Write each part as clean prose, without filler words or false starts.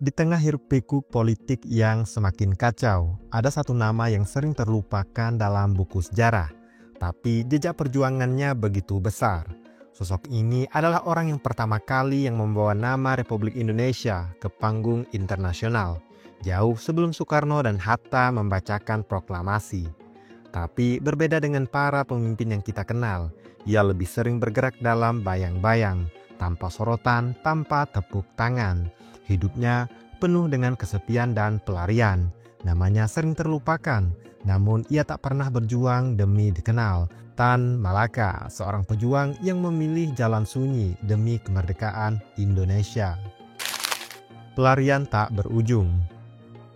Di tengah hiruk-pikuk politik yang semakin kacau, ada satu nama yang sering terlupakan dalam buku sejarah, tapi jejak perjuangannya begitu besar. Sosok ini adalah orang yang pertama kali yang membawa nama Republik Indonesia ke panggung internasional, jauh sebelum Soekarno dan Hatta membacakan proklamasi. Tapi berbeda dengan para pemimpin yang kita kenal, ia lebih sering bergerak dalam bayang-bayang, tanpa sorotan, tanpa tepuk tangan. Hidupnya penuh dengan kesepian dan pelarian. Namanya sering terlupakan, namun ia tak pernah berjuang demi dikenal. Tan Malaka, seorang pejuang yang memilih jalan sunyi demi kemerdekaan Indonesia. Pelarian tak berujung.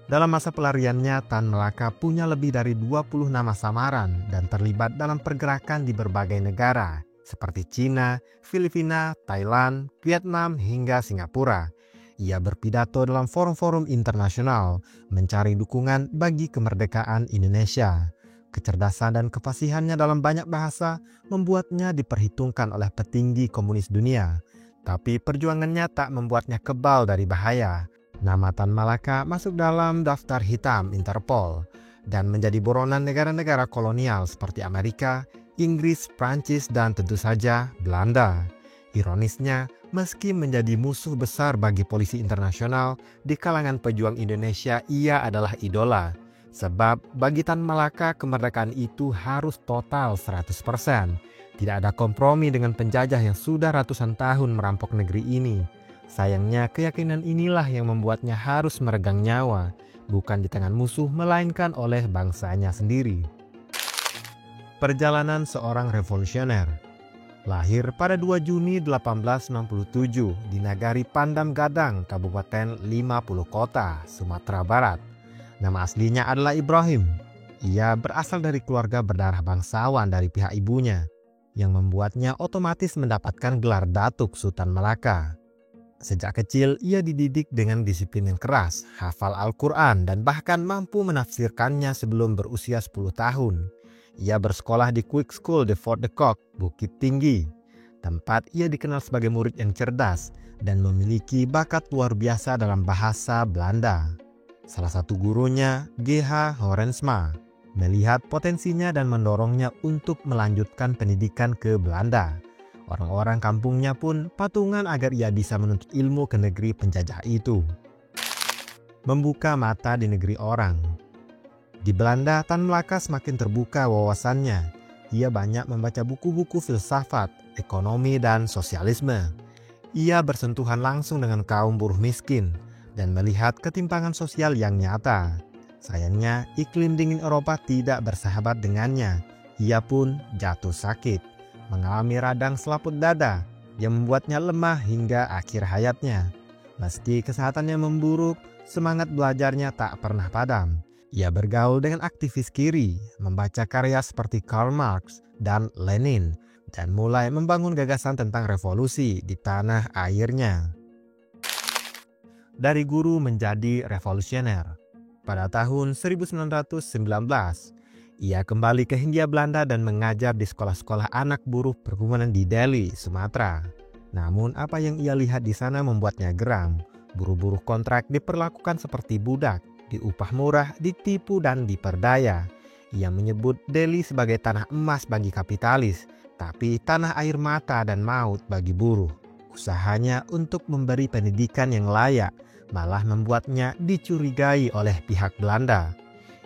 Dalam masa pelariannya, Tan Malaka punya lebih dari 20 nama samaran dan terlibat dalam pergerakan di berbagai negara, seperti Cina, Filipina, Thailand, Vietnam, hingga Singapura. Ia berpidato dalam forum-forum internasional, mencari dukungan bagi kemerdekaan Indonesia. Kecerdasan dan kefasihannya dalam banyak bahasa membuatnya diperhitungkan oleh petinggi komunis dunia. Tapi perjuangannya tak membuatnya kebal dari bahaya. Nama Tan Malaka masuk dalam daftar hitam Interpol dan menjadi buronan negara-negara kolonial seperti Amerika, Inggris, Prancis, dan tentu saja Belanda. Ironisnya, meski menjadi musuh besar bagi polisi internasional, di kalangan pejuang Indonesia ia adalah idola. Sebab bagi Tan Malaka kemerdekaan itu harus total 100%. Tidak ada kompromi dengan penjajah yang sudah ratusan tahun merampok negeri ini. Sayangnya keyakinan inilah yang membuatnya harus meregang nyawa, bukan di tangan musuh melainkan oleh bangsanya sendiri. Perjalanan seorang revolusioner. Lahir pada 2 Juni 1867 di Nagari Pandam Gadang, Kabupaten 50 Kota, Sumatera Barat. Nama aslinya adalah Ibrahim. Ia berasal dari keluarga berdarah bangsawan dari pihak ibunya, yang membuatnya otomatis mendapatkan gelar Datuk Sultan Malaka. Sejak kecil ia dididik dengan disiplin yang keras, hafal Al-Quran dan bahkan mampu menafsirkannya sebelum berusia 10 tahun. Ia bersekolah di Quick School de Fort de Kock, Bukit Tinggi. Tempat ia dikenal sebagai murid yang cerdas dan memiliki bakat luar biasa dalam bahasa Belanda. Salah satu gurunya, G.H. Horensma, melihat potensinya dan mendorongnya untuk melanjutkan pendidikan ke Belanda. Orang-orang kampungnya pun patungan agar ia bisa menuntut ilmu ke negeri penjajah itu. Membuka mata di negeri orang. Di Belanda, Tan Malaka semakin terbuka wawasannya. Ia banyak membaca buku-buku filsafat, ekonomi, dan sosialisme. Ia bersentuhan langsung dengan kaum buruh miskin dan melihat ketimpangan sosial yang nyata. Sayangnya, iklim dingin Eropa tidak bersahabat dengannya. Ia pun jatuh sakit, mengalami radang selaput dada yang membuatnya lemah hingga akhir hayatnya. Meski kesehatannya memburuk, semangat belajarnya tak pernah padam. Ia bergaul dengan aktivis kiri, membaca karya seperti Karl Marx dan Lenin, dan mulai membangun gagasan tentang revolusi di tanah airnya. Dari guru menjadi revolusioner. Pada tahun 1919, ia kembali ke Hindia Belanda dan mengajar di sekolah-sekolah anak buruh perkebunan di Delhi, Sumatera. Namun apa yang ia lihat di sana membuatnya geram. Buruh-buruh kontrak diperlakukan seperti budak, diupah murah, ditipu dan diperdaya. Ia menyebut Delhi sebagai tanah emas bagi kapitalis, tapi tanah air mata dan maut bagi buruh. Usahanya untuk memberi pendidikan yang layak malah membuatnya dicurigai oleh pihak Belanda.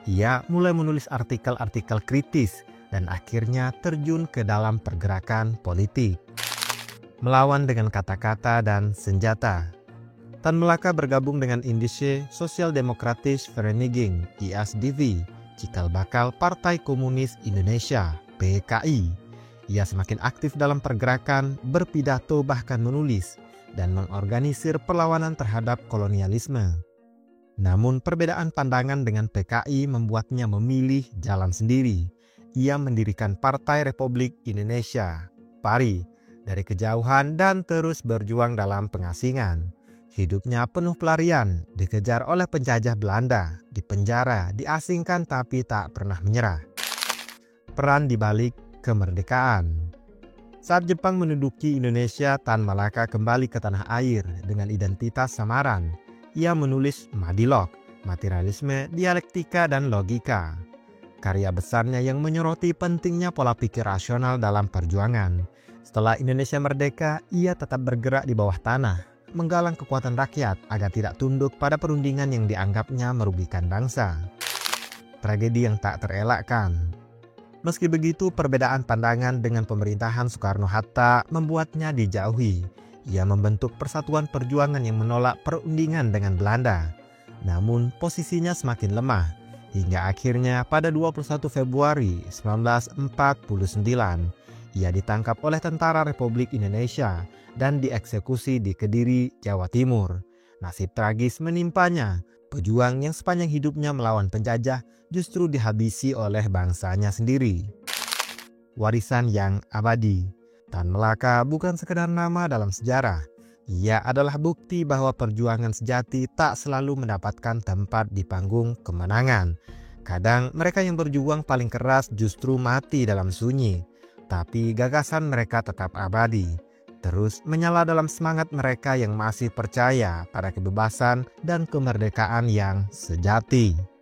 Ia mulai menulis artikel-artikel kritis dan akhirnya terjun ke dalam pergerakan politik. Melawan dengan kata-kata dan senjata. Tan Malaka bergabung dengan Indische Sociaal-Democratische Vereniging (ISDV), cikal bakal Partai Komunis Indonesia (PKI). Ia semakin aktif dalam pergerakan, berpidato bahkan menulis, dan mengorganisir perlawanan terhadap kolonialisme. Namun perbedaan pandangan dengan PKI membuatnya memilih jalan sendiri. Ia mendirikan Partai Republik Indonesia, PARI, dari kejauhan dan terus berjuang dalam pengasingan. Hidupnya penuh pelarian, dikejar oleh penjajah Belanda, dipenjara, diasingkan tapi tak pernah menyerah. Peran di balik kemerdekaan. Saat Jepang menduduki Indonesia, Tan Malaka kembali ke tanah air dengan identitas samaran. ia menulis Madilog, Materialisme, Dialektika, dan Logika. Karya besarnya yang menyoroti pentingnya pola pikir rasional dalam perjuangan. Setelah Indonesia merdeka, ia tetap bergerak di bawah tanah, menggalang kekuatan rakyat agar tidak tunduk pada perundingan yang dianggapnya merugikan bangsa. Tragedi yang tak terelakkan. Meski begitu, perbedaan pandangan dengan pemerintahan Soekarno-Hatta membuatnya dijauhi. Ia membentuk Persatuan Perjuangan yang menolak perundingan dengan Belanda. Namun posisinya semakin lemah, hingga akhirnya pada 21 Februari 1949, ia ditangkap oleh Tentara Republik Indonesia dan dieksekusi di Kediri, Jawa Timur. Nasib tragis menimpanya. Pejuang yang sepanjang hidupnya melawan penjajah justru dihabisi oleh bangsanya sendiri. Warisan yang abadi. Tan Melaka bukan sekedar nama dalam sejarah. Ia adalah bukti bahwa perjuangan sejati tak selalu mendapatkan tempat di panggung kemenangan. Kadang mereka yang berjuang paling keras justru mati dalam sunyi. Tapi gagasan mereka tetap abadi. Terus menyala dalam semangat mereka yang masih percaya pada kebebasan dan kemerdekaan yang sejati.